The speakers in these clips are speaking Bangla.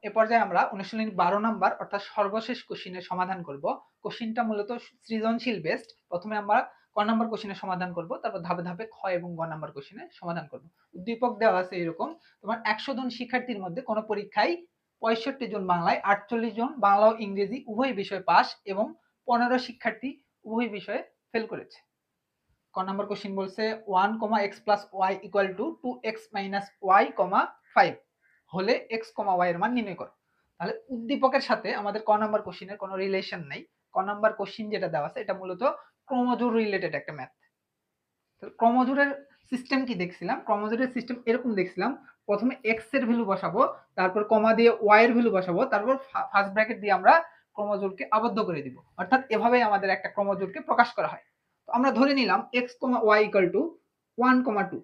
এ পর্যায়ে আমরা অনুশীলনী 12 নাম্বার অর্থাৎ সর্বশেষ কোশ্চেনের সমাধান করব। কোশ্চেনটা মূলত সৃজনশীল বেসড। প্রথমে আমরা ক নাম্বার কোশ্চেনের সমাধান করব, তারপর ধাপে ধাপে খ এবং গ নাম্বার কোশ্চেনের সমাধান করব। উদ্দীপক দেওয়া আছে এরকম, তোমার 100 জন শিক্ষার্থীর মধ্যে কোন পরীক্ষায় 65 জন বাংলায়, 48 জন বাংলা ও ইংরেজি উভয় বিষয়ে পাস এবং 15 শিক্ষার্থী উভয় বিষয়ে ফেল করেছে। ক নাম্বার কোশ্চেন বলছে 1, x plus y equal to 2x minus y, 5 হলে x, y এর মান নির্ণয় করো। তাহলে উদ্দীপকের সাথে আমাদের ক নাম্বার কোশ্চেনের কোনো রিলেশন নাই। ক নাম্বার কোশ্চেন যেটা দেওয়া আছে এটা মূলত ক্রমজোড় রিলেটেড একটা ম্যাথ। ক্রমজোড়ের সিস্টেম কি দেখছিলাম? ক্রমজোড়ের সিস্টেম এরকম দেখছিলাম, প্রথমে x এর ভ্যালু বসাবো, তারপর কমা দিয়ে y এর ভ্যালু বসাবো, তারপর ফার্স্ট ব্র্যাকেট দিয়ে আমরা ক্রমজোড়কে আবদ্ধ করে দিব। অর্থাৎ এভাবেই আমাদের একটা ক্রমজোড়কে প্রকাশ করা হয়। তো আমরা ধরে নিলাম x, y equal to 1, 2,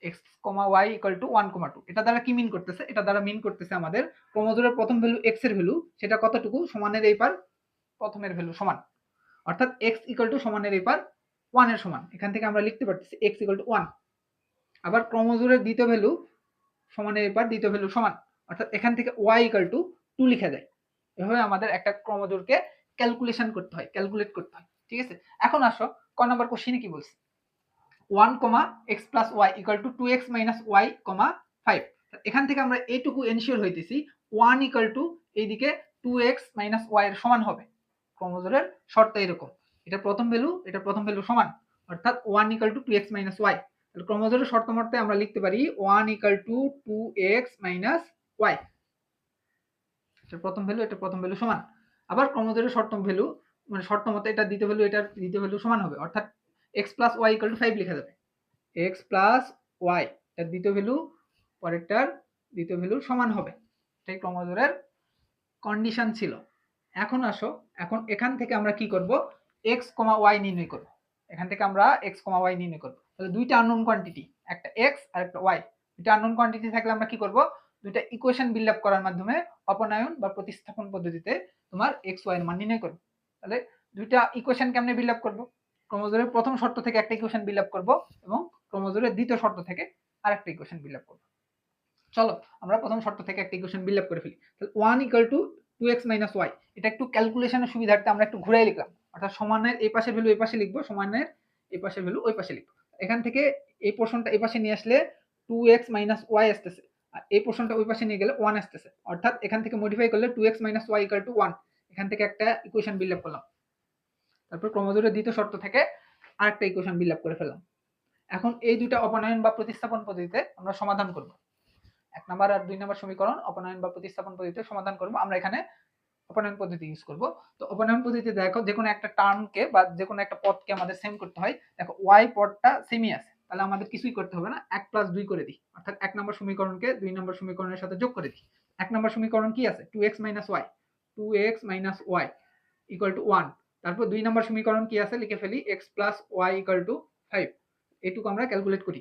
x, y equal to 1, 2। এটা দ্বারা কি মিন করতেছে? এটা দ্বারা মিন করতেছে আমাদের ক্রমজোড়ের প্রথম ভ্যালু x এর ভ্যালু, সেটা কতটুকু? সমানের এই পার প্রথমের ভ্যালু সমান, অর্থাৎ x equal to সমানের এই পার 1 এর সমান। এখান থেকে আমরা লিখতে পারতেছি x equal to 1। আবার ক্রমজোড়ের দ্বিতীয় ভ্যালু সমানের এই পার দ্বিতীয় ভ্যালু সমান, অর্থাৎ এখান থেকে y equal to 2 লিখা যায়। এভাবে আমাদের একটা ক্রমজোড়কে ক্যালকুলেশন করতে হয়, ক্যালকুলেট করতে হয়। ঠিক আছে, এখন আসো ক নাম্বার কোশ্চেনে কি বলছে? 1, x plus y equal to 2x minus y, 5। এখান থেকে আমরা এইটুকু এনশিওর হইতেছি 1 equal to এইদিকে 2x minus y এর সমান হবে। ক্রমজোড়ের শর্ত এরকম, এটা প্রথম ভ্যালু সমান, অর্থাৎ 1 equal to 2x minus y। তাহলে ক্রমজোড়ের শর্ত মতে আমরা লিখতে পারি 1 equal to 2x minus y। এটা প্রথম ভ্যালু সমান। আবার ক্রমজোড়ের শর্ত ভ্যালু মানে শর্ত মতে এটা দ্বিতীয় ভ্যালু এটার দ্বিতীয় ভ্যালু সমান হবে, অর্থাৎ x plus y equal to 5 লেখা যাবে। x plus y এর দ্বিতীয় ভ্যালু পরেরটার দ্বিতীয় ভ্যালু সমান হবে। এটাই ক্রমজোড়ের কন্ডিশন ছিল। এখন আসো, এখন এখান থেকে আমরা কি করব? x, y নির্ণয় করব। এখান থেকে আমরা x, y নির্ণয় করব। তাহলে দুইটা আননোন কোয়ান্টিটি, একটা x আর একটা y। দুইটা আননোন কোয়ান্টিটি থাকলে আমরা কি করব? দুইটা ইকুয়েশন বিল্ড আপ করার মাধ্যমে অপনয়ন বা প্রতিস্থাপন পদ্ধতিতে তোমার x, y এর মান নির্ণয় করব। তাহলে দুইটা ইকুয়েশন কেমনে বিল্ড আপ করব? ক্রমজোড়ের প্রথম শর্ত থেকে একটা ইকুয়েশন বিল্ড আপ করব এবং ক্রমজোড়ের দ্বিতীয় শর্ত থেকে আরেকটা ইকুয়েশন বিল্ড আপ করব। চলো আমরা প্রথম শর্ত থেকে একটা ইকুয়েশন বিল্ড আপ করে ফেলি। তাহলে 1 equal to 2x minus y, এটা একটু ক্যালকুলেশনের সুবিধার্থে আমরা একটু ঘুরাই লিখলাম, অর্থাৎ সমানের এই পাশের ভ্যালু এই পাশে লিখবো, সমানের এই পাশের ভ্যালু ওই পাশে লিখবো। এখান থেকে এই পোরশনটা এই পাশে নিয়ে আসলে 2x minus y আসতেছে, আর এই পোরশনটা ওই পাশে নিয়ে গেলে 1 আসতেছে, অর্থাৎ এখান থেকে মডিফাই করলে 2x minus y equal to 1। এখান থেকে একটা ইকুয়েশন বিল্ড আপ করলাম, তারপর ক্রমজোড়ের দ্বিতীয় শর্ত থেকে আরেকটা ইকুয়েশন বিল্ড আপ করে ফেললাম। এখন এই দুইটা অপনয়ন বা প্রতিস্থাপন পদ্ধতিতে আমরা সমাধান করব। 1 নাম্বার আর 2 নাম্বার সমীকরণ অপনয়ন বা প্রতিস্থাপন পদ্ধতিতে সমাধান করব। আমরা এখানে অপনয়ন পদ্ধতি ইউজ করব। তো অপনয়ন পদ্ধতিতে দেখো যে কোনো একটা টার্মকে বা যে কোনো একটা পদকে আমাদের সেম করতে হয়। দেখো y পদটা সেমই আছে, তাহলে আমাদের কিছুই করতে হবে না, 1 প্লাস 2 করে দিই, অর্থাৎ 1 নম্বর সমীকরণকে 2 নম্বর সমীকরণের সাথে যোগ করে দিই। 1 নম্বর সমীকরণ কি আছে? 2x minus y, 2x minus y equal to 1। তারপর 2 নম্বর সমীকরণ কি আছে? লিখে ফেলি x plus y equal to 5। এইটুকু আমরা ক্যালকুলেট করি।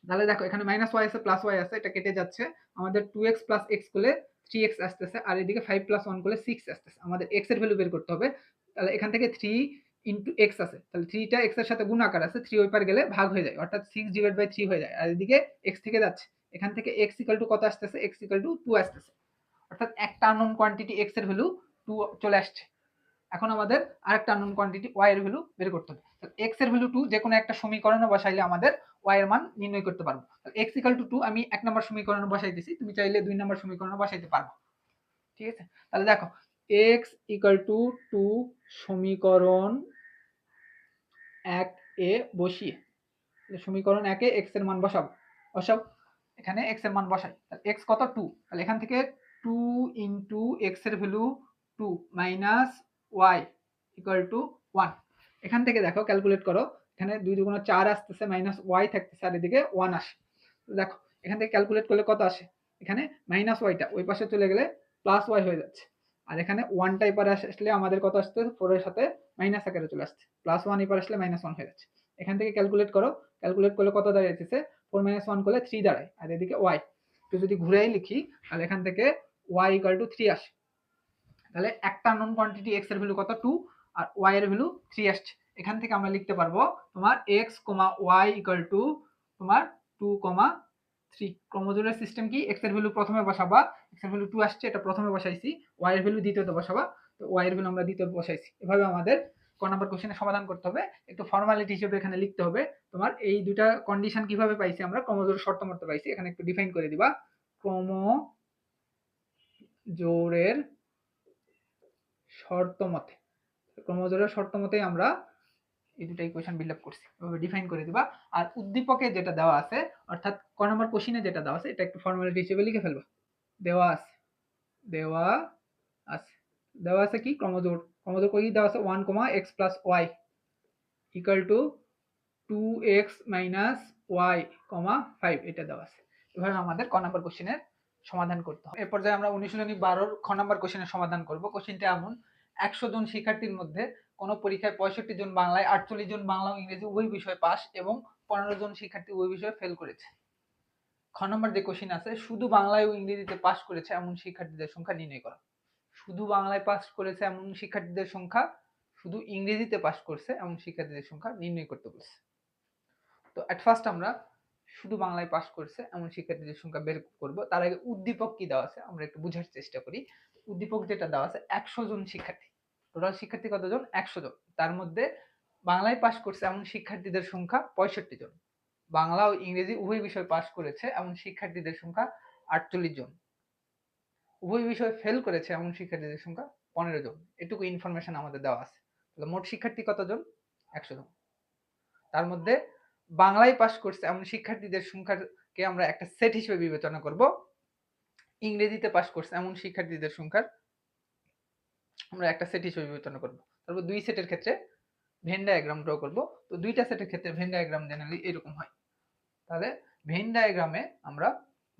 তাহলে দেখো এখানে মাইনাস ওয়াই আছে, প্লাস ওয়াই আছে, এটা কেটে যাচ্ছে। আমাদের 2x প্লাস এক্স করলে 3x আসতেছে, আর এদিকে 5 প্লাস 1 করলে 6 আসতেছে। আমাদের x এর ভ্যালু বের করতে হবে। তাহলে এখান থেকে 3 ইনটু x আছে, তাহলে 3টা x এর সাথে গুণাকার আছে, 3 ওই পার গেলে ভাগ হয়ে যায়, অর্থাৎ 6 ডিভাইড বাই 3 হয়ে যায়। আর এদিকে x থেকে যাচ্ছে, এখান থেকে x ইকুয়াল টু কত আসতেছে? x ইকুয়াল টু 2 আসতেছে, অর্থাৎ একটা আননোন কোয়ান্টিটি x এর ভ্যালু 2 চলে আসছে। এখন আমাদের আরেকটা আননোন কোয়ান্টিটি y এর ভ্যালু বের করতে হবে। x এর ভ্যালু 2 যে কোনো একটা সমীকরণে বসাইলে আমাদের y এর মান নির্ণয় করতে পারবো। x = 2 আমি 1 নম্বর সমীকরণে বসাইতেছি, তুমি চাইলে 2 নম্বর সমীকরণে বসাইতে পারবে। ঠিক আছে, তাহলে দেখো x = 2 সমীকরণ 1 এ বসিয়ে, সমীকরণ 1 এ x এর মান বসাবো। এখানে x এর মান বসাই, তাহলে x কত? 2। তাহলে এখান থেকে 2 * x এর value 2 minus y equal to 1। এখান থেকে দেখো ক্যালকুলেট করো, এখানে 2 × 4 আসতেছে, মাইনাস y থাকতেছে, আর এদিকে 1 আসে। দেখো এখান থেকে ক্যালকুলেট করলে কত আসে? এখানে মাইনাস ওয়াইটা ওই পাশে চলে গেলে প্লাস ওয়াই হয়ে যাচ্ছে, আর এখানে 1টা এপারে আসলে আমাদের কত আসছে? 4 এর সাথে মাইনাস আকারে চলে আসছে, প্লাস 1 এপারে আসলে মাইনাস 1 হয়ে যাচ্ছে। এখান থেকে ক্যালকুলেট করো, ক্যালকুলেট করলে কত দাঁড়াইতেছে? 4 - 1 করলে 3 দাঁড়ায়, আর এদিকে y। তো যদি ঘুরাই লিখি তাহলে এখান থেকে y = 3 আসে। তাহলে একটা নন কোয়ান্টিটি x এর ভ্যালু কত? 2, আর y এর ভ্যালু 3 আসছে। এখান থেকে আমরা লিখতে পারবো তোমার x, y = তোমার 2, 3। ক্রোমোজোমের সিস্টেম কি, x এর ভ্যালু প্রথমে বসাবা, x এর ভ্যালু 2 আসছে, এটা প্রথমে বসাইছি, y এর ভ্যালু দ্বিতীয়তে বসাবা, তো y এর ভ্যালু আমরা দ্বিতীয়তে বসাইছি। এভাবে আমাদের ক নাম্বার কোশ্চেনের সমাধান করতে হবে। একটু ফর্মালিটি হিসেবে এখানে লিখতে হবে তোমার এই দুইটা কন্ডিশন কিভাবে পাইছি আমরা, ক্রোমোজোমের শর্ত মতে পাইছি, এখানে একটু ডিফাইন করে দিবা। ক্রোমোজোমের শর্ত মতে, ক্রোমোজোমের শর্ত মতেই আমরা এই দুটো ইকুয়েশন বিল্ড আপ করছি, এভাবে ডিফাইন করে দিবা। আর উদ্দীপকে যেটা দেওয়া আছে, অর্থাৎ ক নাম্বার কোশ্চেনে যেটা দেওয়া আছে, এটা একটু ফর্মালিটি হিসেবে লিখে ফেলবা। দেওয়া আছে দেওয়া আছে কি, ক্রোমোজোর কি দেওয়া আছে, 1, x + y equal to 2x - y, 5 এটা দেওয়া আছে। এভাবে আমাদের ক নাম্বার কোশ্চেনের সমাধান করতে হবে। এরপর আমরা অনুশীলনী 12 খ নাম্বার কোশ্চেনের সমাধান করব। কোশ্চেনটা এমন, 100 জন শিক্ষার্থীর মধ্যে কোন পরীক্ষায় 65 জন বাংলায়, 48 জন বাংলা ও ইংরেজি উভয় বিষয়ে পাস এবং 15 জন শিক্ষার্থী উভয় বিষয়ে ফেল করেছে। খ নম্বর যে কোশ্চেন আছে, শুধু বাংলায় ও ইংরেজিতে পাস করেছে এমন শিক্ষার্থীদের সংখ্যা নির্ণয় করো। শুধু বাংলায় পাস করেছে এমন শিক্ষার্থীদের সংখ্যা, শুধু ইংরেজিতে পাস করছে এমন শিক্ষার্থীদের সংখ্যা নির্ণয় করতে বলছে। তো এট ফার্স্ট আমরা শুধু বাংলায় পাস করছে এমন শিক্ষার্থীদের সংখ্যা বের করব। তার আগে উদ্দীপক কি দেওয়া আছে আমরা একটু বোঝার চেষ্টা করি। উদ্দীপক যেটা দেওয়া আছে, 100 জন শিক্ষার্থী, টোটাল শিক্ষার্থী কতজন, 100 জন। তার মধ্যে বাংলায় পাস করছে এমন শিক্ষার্থীদের সংখ্যা 65 জন, বাংলা ও ইংরেজি উভয় বিষয় পাস করেছে এমন শিক্ষার্থীদের সংখ্যা 48 জন, উভয় বিষয় ফেল করেছে এমন শিক্ষার্থীদের সংখ্যা 15 জন। এটুকু ইনফরমেশন আমাদের দেওয়া আছে। তাহলে মোট শিক্ষার্থী কতজন, 100 জন। তার মধ্যে বাংলায় পাস করছে এমন শিক্ষার্থীদের সংখ্যাকে আমরা একটা সেট হিসেবে বিবেচনা করব, ইংরেজিতে পাস করছে এমন শিক্ষার্থীদের সংখ্যার আমরা একটা সেট হিসেবে বিবেচনা করব। তারপর দুই সেটের ক্ষেত্রে ভেন ডায়াগ্রাম ড্র করব। তো দুইটা সেটের ক্ষেত্রে ভেন ডায়াগ্রাম জেনারেলি এরকম হয়। তাহলে ভেন ডায়াগ্রামে আমরা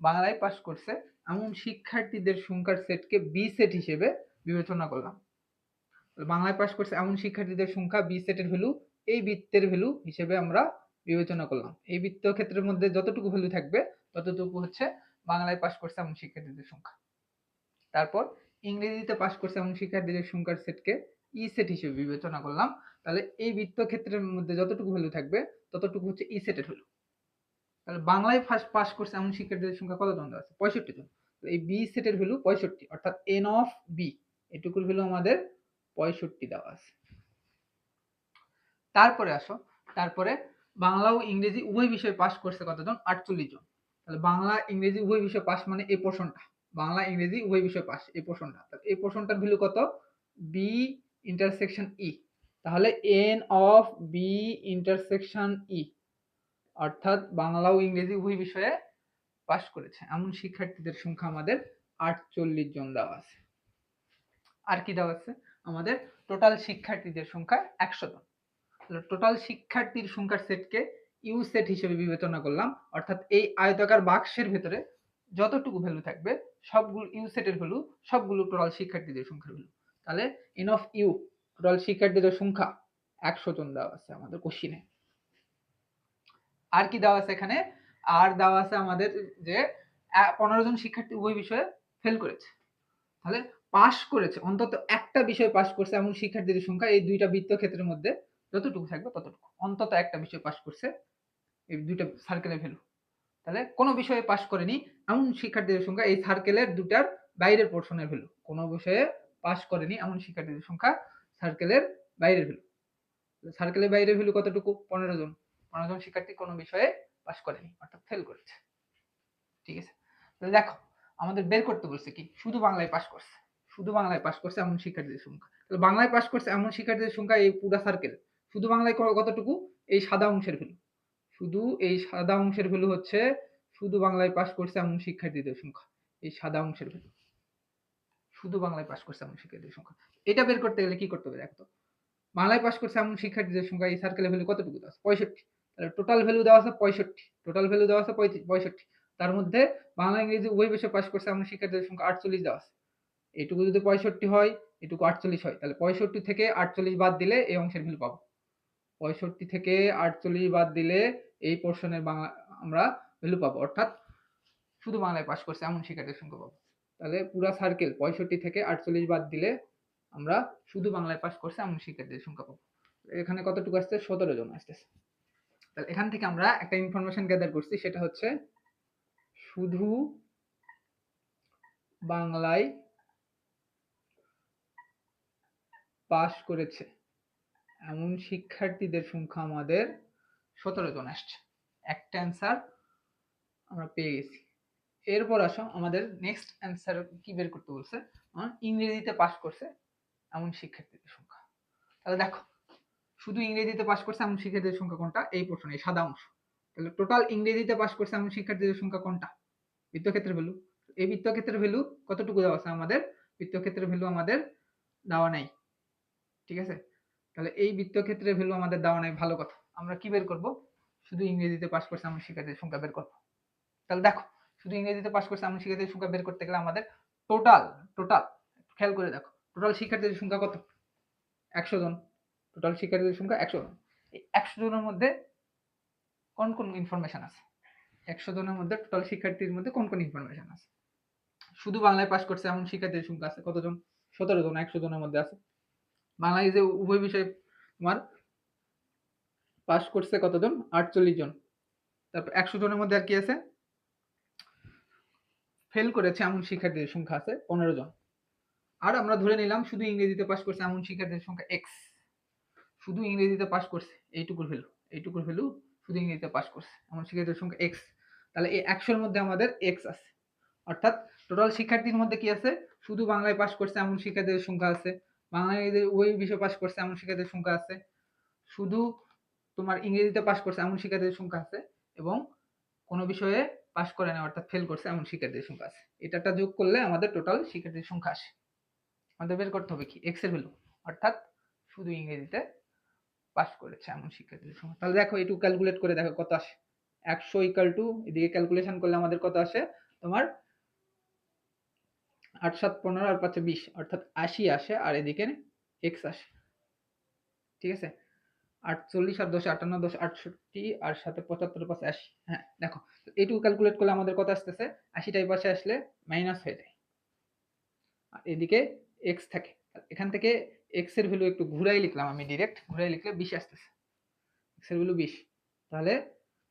বাংলায় পাস করছে এমন শিক্ষার্থীদের সংখ্যার সেটকে বি সেট হিসেবে বিবেচনা করলাম। বাংলায় পাস করছে এমন শিক্ষার্থীদের সংখ্যা বি সেটের ভ্যালু এই বৃত্তের ভ্যালু হিসেবে আমরা বিবেচনা করলাম। এই বৃত্ত ক্ষেত্রের মধ্যে যতটুকু ভ্যালু থাকবে ততটুকু হচ্ছে বাংলায় পাস করছে এমন শিক্ষার্থীদের সংখ্যা। তারপর ইংরেজিতে পাস করছে এমন শিক্ষার্থীদের সংখ্যার সেটকে ই সেট হিসেবে বিবেচনা করলাম। তাহলে এই বৃত্ত ক্ষেত্রের মধ্যে যতটুকু ভ্যালু থাকবে ততটুকু হচ্ছে ই সেটের ভ্যালু। তাহলে বাংলায় ফার্স্ট পাস করছে এমন শিক্ষার্থীদের সংখ্যা কতজন আছে, 65 জন। তো এই বি সেটের ভ্যালু 65, অর্থাৎ এন অফ বি এটুকুর ভ্যালু আমাদের 65 দেওয়া আছে। তারপরে আসো, তারপরে বাংলা ও ইংরেজি উভয় বিষয়ে পাস করছে কতজন, 48 জন। তাহলে বাংলা ইংরেজি উভয় বিষয়ে পাস মানে এই পোর্শনটা, বাংলা ইংরেজি উভয় বিষয়ে পাস এই পোর্শনটা। তাহলে এই পোর্শনটার ভ্যালু কত, বি ইন্টারসেকশন ই। তাহলে এন অফ বি ইন্টারসেকশন ই, অর্থাৎ বাংলা ও ইংরেজি উভয় বিষয়ে পাস করেছে এমন শিক্ষার্থীদের সংখ্যা আমাদের 48 জন দেওয়া আছে। আর কি দেওয়া আছে, আমাদের টোটাল শিক্ষার্থীদের সংখ্যা 100 জন। টোটাল শিক্ষার্থীর সংখ্যার সেটকে ইউ সেট হিসেবে বিবেচনা করলাম, অর্থাৎ এই আয়তাকার বাক্সের ভেতরে যতটুকু ভ্যালু থাকবে সবগুলো ইউ সেটের ভ্যালু, সবগুলো টোটাল শিক্ষার্থীদের সংখ্যার ভ্যালু। তাহলে এন অফ ইউ, টোটাল শিক্ষার্থীদের সংখ্যা 100 জন দেওয়া আছে আমাদের কোশ্চিনে। আর কি দেওয়া আছে এখানে, আর দেওয়া আছে আমাদের যে 15 জন শিক্ষার্থী উভয় বিষয়ে ফেল করেছে। তাহলে পাস করেছে, অন্তত একটা বিষয় পাস করছে এমন শিক্ষার্থীদের সংখ্যা এই দুইটা বৃত্ত ক্ষেত্রের মধ্যে যতটুকু থাকবে ততটুকু, অন্তত একটা বিষয় পাস করছে এই দুইটা সার্কেলের ভ্যালু। তাহলে কোনো বিষয়ে পাস করেনি এমন শিক্ষার্থীদের সংখ্যা এই সার্কেলের দুটার বাইরের পোর্শনের ভ্যালু। কোনো বিষয়ে পাস করেনি এমন শিক্ষার্থীদের সংখ্যা সার্কেলের বাইরের ভ্যালু। সার্কেলের বাইরের ভ্যালু কতটুকু, 15 জন। 15 জন শিক্ষার্থী কোনো বিষয়ে পাস করেনি, অর্থাৎ ফেল করেছে। ঠিক আছে, তাহলে দেখো আমাদের বের করতে বলছে কি, শুধু বাংলায় পাস করছে, শুধু বাংলায় পাস করছে এমন শিক্ষার্থীদের সংখ্যা। তাহলে বাংলায় পাস করছে এমন শিক্ষার্থীদের সংখ্যা এই পুরো সার্কেল, শুধু বাংলায় কতটুকু, এই সাদা অংশের ভ্যালু, শুধু এই সাদা অংশের ভ্যালু হচ্ছে শুধু বাংলায় পাস করছে এমন শিক্ষার্থীদের সংখ্যা, এই সাদা অংশের ভ্যালু শুধু বাংলায় পাস করছে এমন শিক্ষার্থীদের সংখ্যা। এটা বের করতে গেলে কি করতে হবে, দেখো বাংলায় পাস করছে এমন শিক্ষার্থীদের সংখ্যা এই সার্কেলের ভ্যালু কতটুকু দেওয়া আছে, 65। তাহলে টোটাল ভ্যালু দেওয়া আছে 65, টোটাল ভ্যালু দেওয়া আছে 65। তার মধ্যে বাংলা ইংরেজি উভয় বিষয়ে পাস করছে এমন শিক্ষার্থীদের সংখ্যা 48 দেওয়া আছে। এটুকু যদি 65 হয়, এটুকু 48 হয়, তাহলে 65 থেকে 48 বাদ দিলে এই অংশের ভ্যালু পাবো। 65 থেকে 48 বাদ দিলে এই পোর্শনের বাংলা আমরা ভ্যালু পাবো, অর্থাৎ শুধু বাংলায় পাস করছে এমন শিক্ষার্থীদের সংখ্যা পাবো। তাহলে পুরো সার্কেল 65 থেকে 48 বাদ দিলে আমরা শুধু বাংলায় পাস করছে এমন শিক্ষার্থীদের সংখ্যা পাবো। এখানে কতটুকু আসছে, 17 জন আসতেছে। তাহলে এখান থেকে আমরা একটা ইনফরমেশন গ্যাদার করছি, সেটা হচ্ছে শুধু বাংলায় পাস করেছে এমন শিক্ষার্থীদের সংখ্যা আমাদের 17 জন আসছে। একটা অ্যান্সার আমরা পেয়ে গেছি। এরপর আসো আমাদের নেক্সট অ্যান্সার কি বের করতে বলছে, ইংরেজিতে পাস করছে এমন শিক্ষার্থীদের সংখ্যা। তাহলে দেখো শুধু ইংরেজিতে পাস করছে এমন শিক্ষার্থীদের সংখ্যা কোনটা, এই প্রশ্ন এই সাদা অংশ। তাহলে টোটাল ইংরেজিতে পাস করছে এমন শিক্ষার্থীদের সংখ্যা কোনটা, বৃত্তক্ষেত্রের ভ্যালু। এই বৃত্তক্ষেত্রের ভ্যালু কতটুকু দেওয়া আছে আমাদের, বৃত্তক্ষেত্রের ভ্যালু আমাদের দেওয়া নাই, ঠিক আছে। তাহলে এই বৃত্তক্ষেত্রের ভ্যালু আমাদের দেওয়া নাই, ভালো কথা। আমরা কি বের করব, শুধু ইংরেজিতে পাস করছে এমন শিক্ষার্থীদের সংখ্যা বের করব। তাহলে দেখো শুধু ইংরেজিতে পাস করছে এমন শিক্ষার্থীদের সংখ্যা বের করতে গেলে আমাদের টোটাল খেয়াল করে দেখো টোটাল শিক্ষার্থীদের সংখ্যা কত, 100 জন। টোটাল শিক্ষার্থীদের সংখ্যা 100 জন। এই 100 জনের মধ্যে কোন কোন ইনফরমেশন আছে, 100 জনের মধ্যে টোটাল শিক্ষার্থীর মধ্যে কোন কোন ইনফরমেশন আছে। শুধু বাংলায় পাস করছে এমন শিক্ষার্থীদের সংখ্যা আছে কতজন, 17 জন 100 জনের মধ্যে আছে। বাংলায় যে উভয় বিষয়ে তোমার পাস করছে কতজন, 48 জন। তারপর 100 জনের মধ্যে আর কি আছে, ফেল করেছে এমন শিক্ষার্থীদের সংখ্যা আছে 15 জন। আর আমরা ধরে নিলাম শুধু ইংরেজিতে পাস করছে এমন শিক্ষার্থীদের সংখ্যা x, শুধু ইংরেজিতে পাস করছে এইটুকুর ভ্যালু শুধু ইংরেজিতে পাস করছে এমন শিক্ষার্থীদের সংখ্যা x। তাহলে এই 100 এর মধ্যে আমাদের x আছে, অর্থাৎ টোটাল শিক্ষার্থীর মধ্যে কি আছে, শুধু বাংলায় পাস করছে এমন শিক্ষার্থীদের সংখ্যা আছে, বাংলায় ওই বিষয়ে পাস করছে এমন শিক্ষার্থীদের সংখ্যা আছে, শুধু তোমার ইংরেজিতে পাস করছে এমন শিক্ষার্থীদের সংখ্যা আছে, এবং কোনো বিষয়ে পাস করে না অর্থাৎ ফেল করছে এমন শিক্ষার্থীদের সংখ্যা আছে। এটা যোগ করলে আমাদের টোটাল শিক্ষার্থীর সংখ্যা আসে। আমাদের বের করতে হবে কি, x এর ভ্যালু, অর্থাৎ শুধু ইংরেজিতে পাস করেছে এমন শিক্ষার্থীদের সংখ্যা। তাহলে দেখো একটু ক্যালকুলেট করে দেখো কত আসে, 100 ইকুয়াল টু এদিকে ক্যালকুলেশন করলে আমাদের কত আসে তোমার 8 7 15 আর 5 20 অর্থাৎ 80 আসে, আর এদিকে x আসে, ঠিক আছে। 48 আর 10 58 10 68 আর সাথে 75 5 80। হ্যাঁ দেখো এইটুকু ক্যালকুলেট করলে আমাদের কত আসতেছে, 80 টাই পাশে আসলে মাইনাস হয়ে যায়, আর এদিকে x থাকে। এখান থেকে x এর ভ্যালু একটু ঘুরাই লিখলাম, আমি ডিরেক্ট ঘুরাই লিখলে 20 আসতেছে, x এর ভ্যালু 20। তাহলে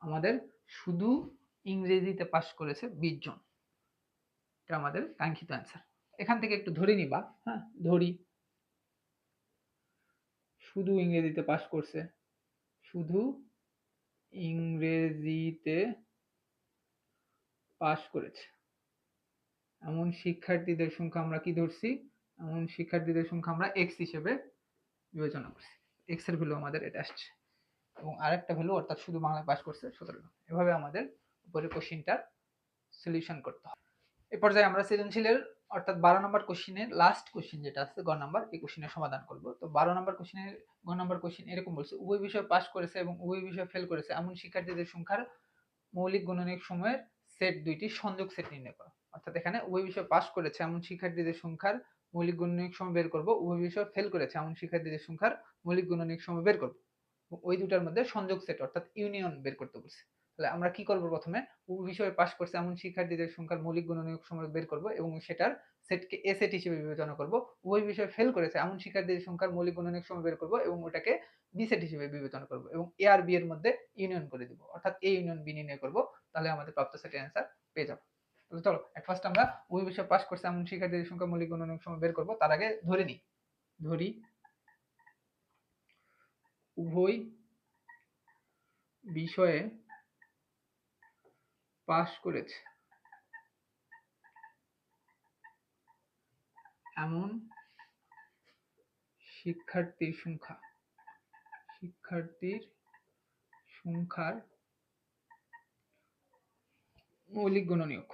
আমাদের শুধু ইংরেজিতে পাস করেছে 20 জন, এটা আমাদের কাঙ্ক্ষিত অ্যান্সার। এখান থেকে একটু ধরে নিবা, হ্যাঁ ধরি শুধু ইংরেজিতে পাস করছে, শুধু ইংরেজিতে পাস করেছে এমন শিক্ষার্থীদের সংখ্যা আমরা কি ধরছি, এমন শিক্ষার্থীদের সংখ্যা আমরা x হিসেবে বিবেচনা করছি, x এর ভ্যালু আমাদের এটা আসছে, এবং আরেকটা ভ্যালু অর্থাৎ শুধু বাংলায় পাস করছে 17 জন। এভাবে আমাদের উপরের কোশ্চেনটার সলিউশন করতে হবে। এই পর্যায়ে আমরা সৃজনশীলের অর্থাৎ 12 নম্বর কোশ্চেনের লাস্ট কোশ্চেন যেটা আছে গ নাম্বার, এই কোশ্চেনের সমাধান করব। তো 12 নম্বর কোশ্চেনের গ নাম্বার কোশ্চেন এরকম বলছে, উভয় বিষয়ে পাস করেছে এবং উভয় বিষয়ে ফেল করেছে এমন শিক্ষার্থীদের সংখ্যার মৌলিক গুণনীয়ক সময়ের সেট দুইটি সংযোগ সেট নির্ণয় করো। অর্থাৎ এখানে উভয় বিষয়ে পাস করেছে এমন শিক্ষার্থীদের সংখ্যার মৌলিক গুণনীয়ক সময় বের করব, উভয় বিষয়ে ফেল করেছে এমন শিক্ষার্থীদের সংখ্যার মৌলিক গুণনীয়ক সময় বের করব, ওই দুটার মধ্যে সংযোগ সেট অর্থাৎ ইউনিয়ন বের করতে বলছে। তাহলে আমরা কি করব, প্রথমে উভয় বিষয়ে পাস করছে এমন শিক্ষার্থীদের সংখ্যার মৌলিক গুণনীয়ক সময় বের করব এবং সেটার সেটকে এ সেট হিসেবে বিবেচনা করব। উভয় বিষয়ে ফেল করেছে এমন শিক্ষার্থীদের সংখ্যার মৌলিক গুণনীয়ক সময় বের করব এবং ওটাকে বি সেট হিসেবে বিবেচনা করব এবং এ আর বি এর মধ্যে ইউনিয়ন করে দিব, অর্থাৎ এ ইউনিয়ন বি নির্ণয় করব। তাহলে আমাদের প্রাপ্ত সেটের অ্যান্সার পেয়ে যাব। তাহলে চলো এট ফার্স্ট আমরা উভয় বিষয়ে পাস করছে এমন শিক্ষার্থীদের সংখ্যা মৌলিক গুণনীয়ক সময় বের করব। তার আগে ধরি উভয় বিষয়ে পাস করেছে এমন শিক্ষার্থীর সংখ্যার মৌলিক গুণনীয়ক।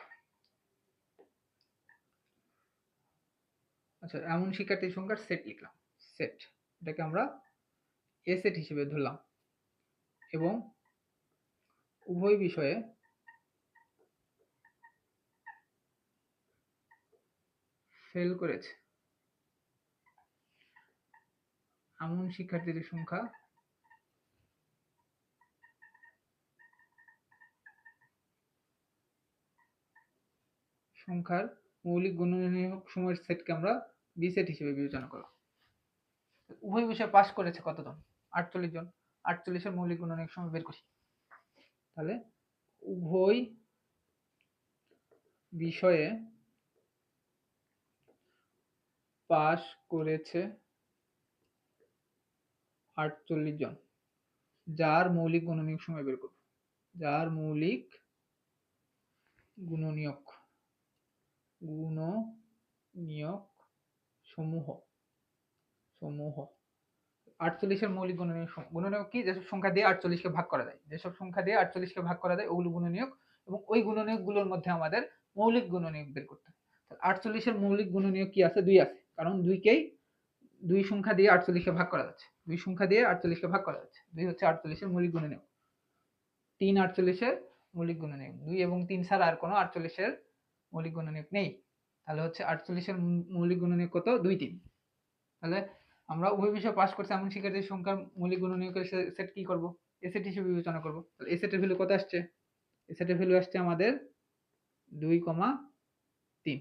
আচ্ছা এমন শিক্ষার্থীর সংখ্যার সেট লিখলাম, সেট, এটাকে আমরা এ সেট হিসেবে ধরলাম, এবং উভয় বিষয়ে ফেল করেছে এমন শিক্ষার্থীদের সংখ্যার মৌলিক গুণনীয়ক সময়ের সেটকে আমরা বি সেট হিসেবে বিবেচনা করব। উভয় বিষয়ে পাস করেছে কতজন, 48 জন। 48 এর মৌলিক গুণনীয়ক সময় বের করি। তাহলে উভয় বিষয়ে পাশ করেছে 48 জন, যার মৌলিক গুণনীয়ক সময় বের করব। যার মৌলিক গুণনীয়ক গুণনীয়ক সমূহ 48 এর মৌলিক গুণনীয়ক কি? যেসব সংখ্যা দিয়ে 48 কে ভাগ করা যায়, যেসব সংখ্যা দিয়ে 48 কে ভাগ করা যায় ওগুলো গুণনীয়ক, এবং ওই গুণনীয়ক গুলোর মধ্যে আমাদের মৌলিক গুণনীয়ক বের করতে হবে। 48 এর মৌলিক গুণনীয়ক কি আছে? 2 আছে, কারণ 2 সংখ্যা দিয়ে 48 কে ভাগ করা যাচ্ছে। 2 সংখ্যা দিয়ে 48 কে ভাগ করা যাচ্ছে। 2 হচ্ছে 48 এর মৌলিক গুণনীয়ক। 3 48 এর মৌলিক গুণনীয়ক। 2 এবং 3 ছাড়া আর কোনো 48 এর মৌলিক গুণনীয়ক নেই। তাহলে হচ্ছে 48 এর মৌলিক গুণনীয়ক কত? 2 3। তাহলে আমরা উভয় বিষয় পাস করছি এমন শিক্ষার্থীর সংখ্যার মৌলিক গুণনীয়কের সেট কি করব? এ সেট হিসেবে বিবেচনা করব। তাহলে এ সেটের ভ্যালু কত আসছে? এ সেটের ভ্যালু আসছে আমাদের 2,3।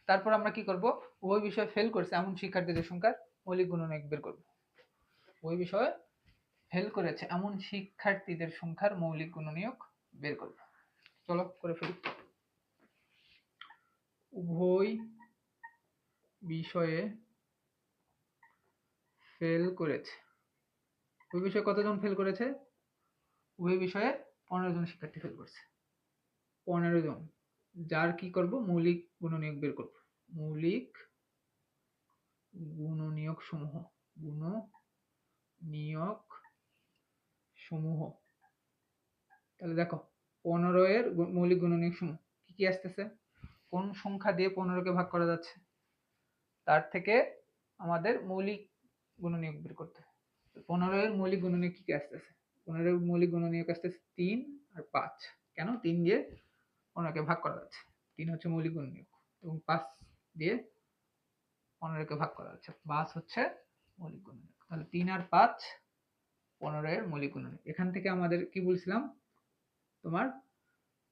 তারপর আমরা কি করব? ওই বিষয়ে ফেল করছে এমন শিক্ষার্থীদের সংখ্যার মৌলিক গুণনীয়ক বের করব। ওই বিষয়ে ফেল করেছে এমন শিক্ষার্থীদের সংখ্যার মৌলিক গুণনীয়ক বের করব। চলো করে ফেলি। উভয় বিষয়ে ফেল করেছে। ওই বিষয়ে কতজন ফেল করেছে? ওই বিষয়ে 15 জন শিক্ষার্থী ফেল করছে। 15 জন, যার কি করব? মৌলিক গুণনীয়ক বের করব। মৌলিক গুণনীয়ক সমূহ তাহলে দেখো 15 এর মৌলিক গুণনীয়ক সমূহ কি কি আসতেছে? কোন সংখ্যা দিয়ে 15 কে ভাগ করা যাচ্ছে তার থেকে আমাদের মৌলিক গুণনীয়ক বের করতে হবে। 15 এর মৌলিক গুণনীয়ক কি কি আসতেছে? 15 এর মৌলিক গুণনীয়ক আসতেছে 3 আর 5। কেন? 3 দিয়ে 15 কে ভাগ করা যাচ্ছে। 3 হচ্ছে মৌলিক গুণনীয়ক এবং 5 দিয়ে 15 কে ভাগ করা যাচ্ছে। 5 হচ্ছে মৌলিক গুণনীয়ক। তাহলে 3 আর 5 15 এর মৌলিক গুণনীয়ক। এখান থেকে আমাদের কি বলছিলাম? তোমার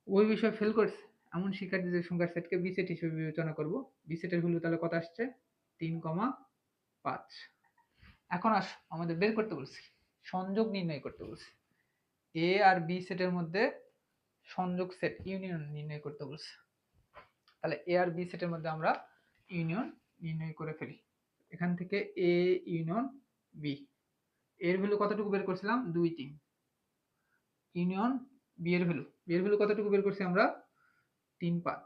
ওই বিষয়ে ফেল করছে এমন শিক্ষার্থীদের সংখ্যার সেটকে বি সেট হিসেবে বিবেচনা করব। বি সেটের ভ্যালু তাহলে কত আসছে? 3,5। এখন আস আমাদের বের করতে বলছি, সংযোগ নির্ণয় করতে বলছি। এ আর বি সেটের মধ্যে সংযোগ সেট ইউনিয়ন নির্ণয় করতে বলছে। তাহলে এ আর বি সেটের মধ্যে আমরা ইউনিয়ন নির্ণয় করে ফেলি। এখান থেকে এ ইউনিয়ন বি এর ভ্যালু কতটুকু বের করছিলাম? 2 3। ইউনিয়ন বি এর ভ্যালু কতটুকু বের করছি আমরা? 3 5।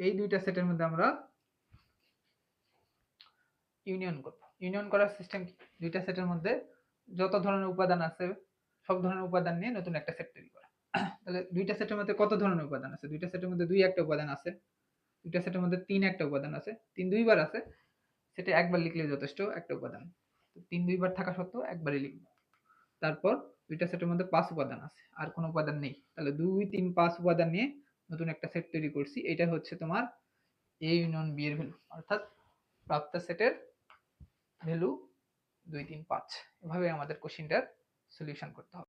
এই দুইটা সেটের মধ্যে আমরা ইউনিয়ন করব। ইউনিয়ন করার সিস্টেম কি? দুইটা সেটের মধ্যে যত ধরনের উপাদান আছে সব ধরনের উপাদান নিয়ে নতুন একটা সেট তৈরি করা। তাহলে দুইটা সেটের মধ্যে কত ধরনের উপাদান আছে? দুইটা সেটের মধ্যে 2 একটা উপাদান আছে। দুইটা সেটের মধ্যে 3 একটা উপাদান আছে। 3 দুইবার আছে, সেটা একবার লিখলে যথেষ্ট একটা উপাদান। 3 দুইবার থাকা সত্ত্বেও একবারই লিখব। তারপর দুইটা সেটের মধ্যে 5 উপাদান আছে, আর কোনো উপাদান নেই। তাহলে 2 3 5 উপাদান নিয়ে নতুন একটা সেট তৈরি করছি। এটা হচ্ছে তোমার এ ইউনিয়ন বি এর ভ্যালু, অর্থাৎ প্রাপ্ত সেটের ভ্যালু 2 3 5। এভাবে আমাদের কোশ্চেনটার সলিউশন করতে হবে।